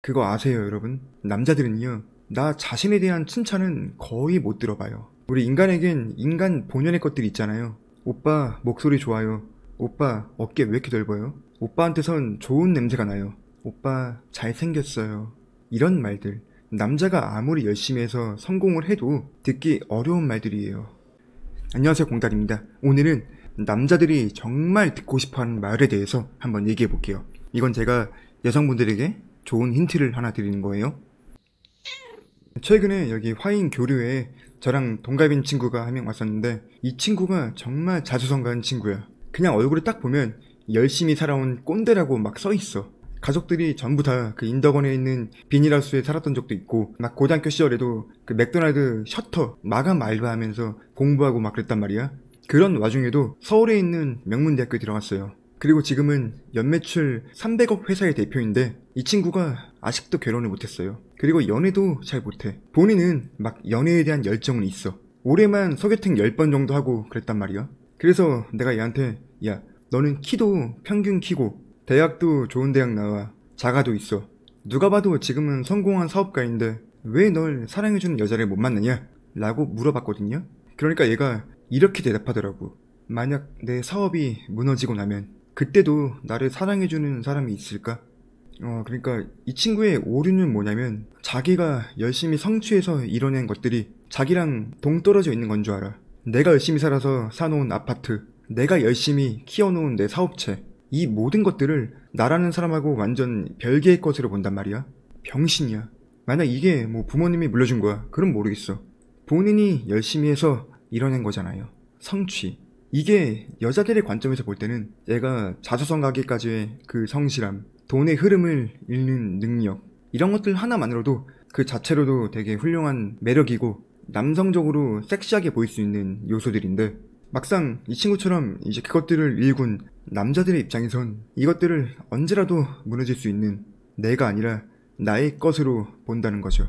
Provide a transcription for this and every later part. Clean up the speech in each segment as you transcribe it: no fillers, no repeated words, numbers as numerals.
그거 아세요, 여러분? 남자들은요, 나 자신에 대한 칭찬은 거의 못 들어봐요. 우리 인간에겐 인간 본연의 것들이 있잖아요. 오빠, 목소리 좋아요. 오빠, 어깨 왜 이렇게 넓어요? 오빠한테선 좋은 냄새가 나요. 오빠, 잘생겼어요. 이런 말들. 남자가 아무리 열심히 해서 성공을 해도 듣기 어려운 말들이에요. 안녕하세요, 공달입니다. 오늘은 남자들이 정말 듣고 싶어하는 말에 대해서 한번 얘기해 볼게요. 이건 제가 여성분들에게 좋은 힌트를 하나 드리는 거예요. 최근에 여기 화인 교류에 저랑 동갑인 친구가 한 명 왔었는데, 이 친구가 정말 자수성가한 친구야. 그냥 얼굴을 딱 보면 열심히 살아온 꼰대라고 막 써있어. 가족들이 전부 다 그 인덕원에 있는 비닐하우스에 살았던 적도 있고, 막 고등학교 시절에도 그 맥도날드 셔터 마감 알바하면서 공부하고 막 그랬단 말이야. 그런 와중에도 서울에 있는 명문대학교에 들어갔어요. 그리고 지금은 연매출 300억 회사의 대표인데, 이 친구가 아직도 결혼을 못했어요. 그리고 연애도 잘 못해. 본인은 막 연애에 대한 열정은 있어. 올해만 소개팅 10번 정도 하고 그랬단 말이야. 그래서 내가 얘한테, 야, 너는 키도 평균 키고 대학도 좋은 대학 나와, 자가도 있어. 누가 봐도 지금은 성공한 사업가인데 왜 널 사랑해주는 여자를 못 만나냐? 라고 물어봤거든요. 그러니까 얘가 이렇게 대답하더라고. 만약 내 사업이 무너지고 나면 그때도 나를 사랑해주는 사람이 있을까? 그러니까 이 친구의 오류는 뭐냐면, 자기가 열심히 성취해서 이뤄낸 것들이 자기랑 동떨어져 있는 건 줄 알아. 내가 열심히 살아서 사놓은 아파트, 내가 열심히 키워놓은 내 사업체, 이 모든 것들을 나라는 사람하고 완전 별개의 것으로 본단 말이야. 병신이야. 만약 이게 뭐 부모님이 물려준 거야, 그럼 모르겠어. 본인이 열심히 해서 이뤄낸 거잖아요. 성취. 이게 여자들의 관점에서 볼 때는 얘가 자수성가하기까지의 그 성실함, 돈의 흐름을 읽는 능력, 이런 것들 하나만으로도 그 자체로도 되게 훌륭한 매력이고 남성적으로 섹시하게 보일 수 있는 요소들인데, 막상 이 친구처럼 이제 그것들을 일군 남자들의 입장에선 이것들을 언제라도 무너질 수 있는 내가 아니라 나의 것으로 본다는 거죠.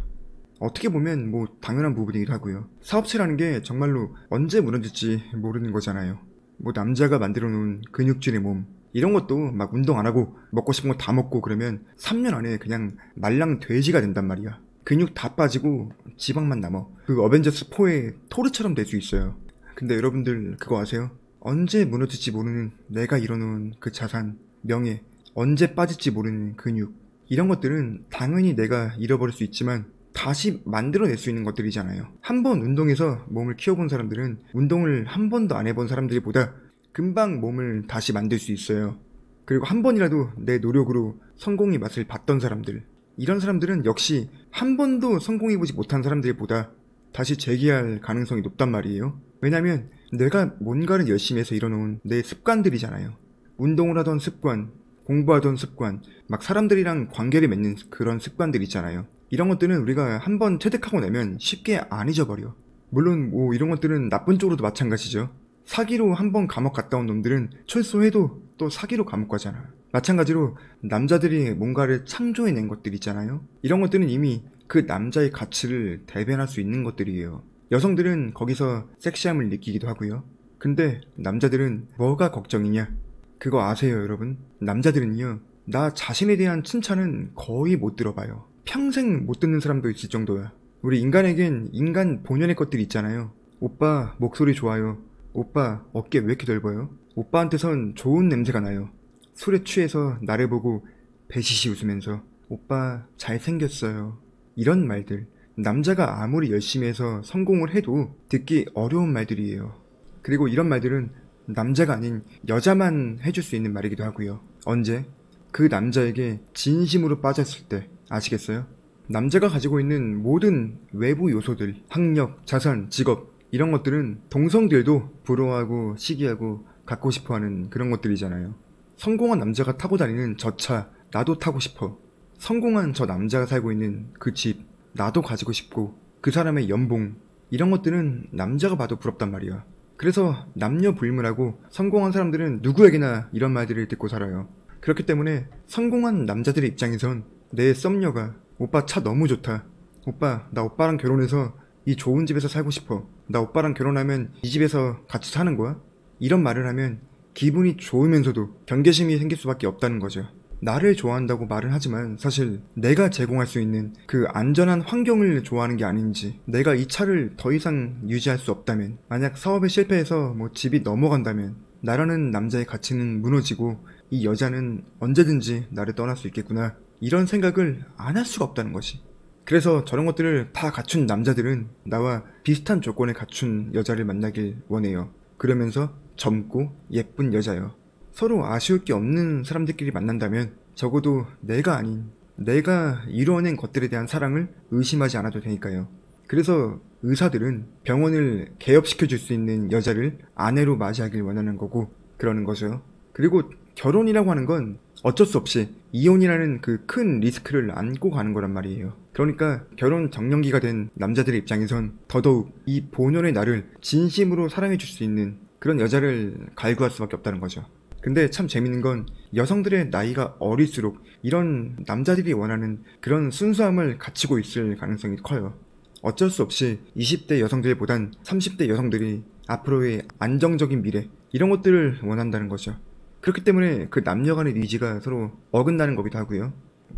어떻게 보면 뭐 당연한 부분이기도 하고요. 사업체라는 게 정말로 언제 무너질지 모르는 거잖아요. 뭐 남자가 만들어 놓은 근육질의 몸, 이런 것도 막 운동 안 하고 먹고 싶은 거 다 먹고 그러면 3년 안에 그냥 말랑 돼지가 된단 말이야. 근육 다 빠지고 지방만 남어. 그 어벤져스 4의 토르처럼 될 수 있어요. 근데 여러분들 그거 아세요? 언제 무너질지 모르는 내가 이뤄놓은 그 자산, 명예, 언제 빠질지 모르는 근육, 이런 것들은 당연히 내가 잃어버릴 수 있지만 다시 만들어낼 수 있는 것들이잖아요. 한 번 운동해서 몸을 키워본 사람들은 운동을 한 번도 안 해본 사람들보다 금방 몸을 다시 만들 수 있어요. 그리고 한 번이라도 내 노력으로 성공의 맛을 봤던 사람들, 이런 사람들은 역시 한 번도 성공해보지 못한 사람들보다 다시 재기할 가능성이 높단 말이에요. 왜냐면 내가 뭔가를 열심히 해서 이뤄놓은 내 습관들이잖아요. 운동을 하던 습관, 공부하던 습관, 막 사람들이랑 관계를 맺는 그런 습관들 있잖아요. 이런 것들은 우리가 한번 체득하고 나면 쉽게 안 잊어버려. 물론 뭐 이런 것들은 나쁜 쪽으로도 마찬가지죠. 사기로 한번 감옥 갔다 온 놈들은 출소해도 또 사기로 감옥 가잖아. 마찬가지로 남자들이 뭔가를 창조해낸 것들 있잖아요. 이런 것들은 이미 그 남자의 가치를 대변할 수 있는 것들이에요. 여성들은 거기서 섹시함을 느끼기도 하고요. 근데 남자들은 뭐가 걱정이냐? 그거 아세요, 여러분? 남자들은요, 나 자신에 대한 칭찬은 거의 못 들어봐요. 평생 못 듣는 사람도 있을 정도야. 우리 인간에겐 인간 본연의 것들이 있잖아요. 오빠, 목소리 좋아요. 오빠, 어깨 왜 이렇게 넓어요? 오빠한테선 좋은 냄새가 나요. 술에 취해서 나를 보고 배시시 웃으면서 오빠, 잘생겼어요. 이런 말들. 남자가 아무리 열심히 해서 성공을 해도 듣기 어려운 말들이에요. 그리고 이런 말들은 남자가 아닌 여자만 해줄 수 있는 말이기도 하고요. 언제? 그 남자에게 진심으로 빠졌을 때. 아시겠어요? 남자가 가지고 있는 모든 외부 요소들, 학력, 자산, 직업, 이런 것들은 동성들도 부러워하고 시기하고 갖고 싶어하는 그런 것들이잖아요. 성공한 남자가 타고 다니는 저 차, 나도 타고 싶어. 성공한 저 남자가 살고 있는 그 집, 나도 가지고 싶고, 그 사람의 연봉, 이런 것들은 남자가 봐도 부럽단 말이야. 그래서 남녀 불문하고 성공한 사람들은 누구에게나 이런 말들을 듣고 살아요. 그렇기 때문에 성공한 남자들의 입장에선 내 썸녀가 오빠 차 너무 좋다. 오빠, 나 오빠랑 결혼해서 이 좋은 집에서 살고 싶어. 나 오빠랑 결혼하면 이 집에서 같이 사는 거야? 이런 말을 하면 기분이 좋으면서도 경계심이 생길 수밖에 없다는 거죠. 나를 좋아한다고 말은 하지만 사실 내가 제공할 수 있는 그 안전한 환경을 좋아하는 게 아닌지, 내가 이 차를 더 이상 유지할 수 없다면, 만약 사업에 실패해서 뭐 집이 넘어간다면 나라는 남자의 가치는 무너지고 이 여자는 언제든지 나를 떠날 수 있겠구나, 이런 생각을 안 할 수가 없다는 것이. 그래서 저런 것들을 다 갖춘 남자들은 나와 비슷한 조건을 갖춘 여자를 만나길 원해요. 그러면서 젊고 예쁜 여자요. 서로 아쉬울 게 없는 사람들끼리 만난다면 적어도 내가 아닌, 내가 이루어낸 것들에 대한 사랑을 의심하지 않아도 되니까요. 그래서 의사들은 병원을 개업시켜줄 수 있는 여자를 아내로 맞이하길 원하는 거고 그러는 거죠. 그리고 결혼이라고 하는 건 어쩔 수 없이 이혼이라는 그 큰 리스크를 안고 가는 거란 말이에요. 그러니까 결혼 정년기가 된 남자들의 입장에선 더더욱 이 본연의 나를 진심으로 사랑해 줄 수 있는 그런 여자를 갈구할 수밖에 없다는 거죠. 근데 참 재밌는 건 여성들의 나이가 어릴수록 이런 남자들이 원하는 그런 순수함을 갖추고 있을 가능성이 커요. 어쩔 수 없이 20대 여성들보단 30대 여성들이 앞으로의 안정적인 미래, 이런 것들을 원한다는 거죠. 그렇기 때문에 그 남녀 간의 니즈가 서로 어긋나는 거기도 하고요.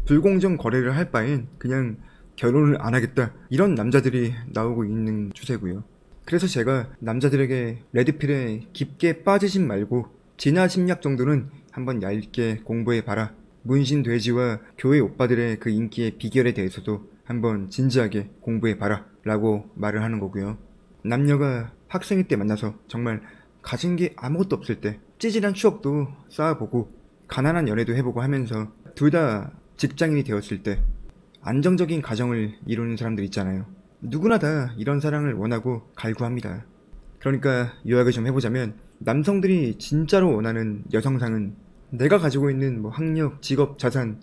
불공정 거래를 할 바엔 그냥 결혼을 안 하겠다, 이런 남자들이 나오고 있는 추세고요. 그래서 제가 남자들에게 레드필에 깊게 빠지진 말고 진화 심리학 정도는 한번 얇게 공부해봐라, 문신 돼지와 교회 오빠들의 그 인기의 비결에 대해서도 한번 진지하게 공부해봐라 라고 말을 하는 거고요. 남녀가 학생일 때 만나서 정말 가진 게 아무것도 없을 때 찌질한 추억도 쌓아보고 가난한 연애도 해보고 하면서 둘 다 직장인이 되었을 때 안정적인 가정을 이루는 사람들 있잖아요. 누구나 다 이런 사랑을 원하고 갈구합니다. 그러니까 요약을 좀 해보자면 남성들이 진짜로 원하는 여성상은 내가 가지고 있는 뭐 학력, 직업, 자산,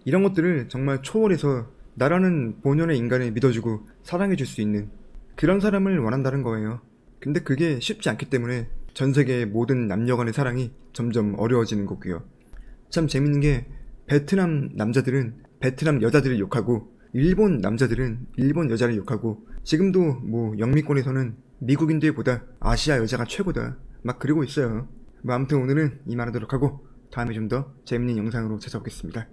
이런 것들을 정말 초월해서 나라는 본연의 인간을 믿어주고 사랑해줄 수 있는 그런 사람을 원한다는 거예요. 근데 그게 쉽지 않기 때문에 전 세계의 모든 남녀 간의 사랑이 점점 어려워지는 거고요. 참 재밌는 게 베트남 남자들은 베트남 여자들을 욕하고 일본 남자들은 일본 여자를 욕하고 지금도 뭐 영미권에서는 미국인들보다 아시아 여자가 최고다 막 그러고 있어요. 뭐 아무튼 오늘은 이만하도록 하고 다음에 좀 더 재밌는 영상으로 찾아오겠습니다.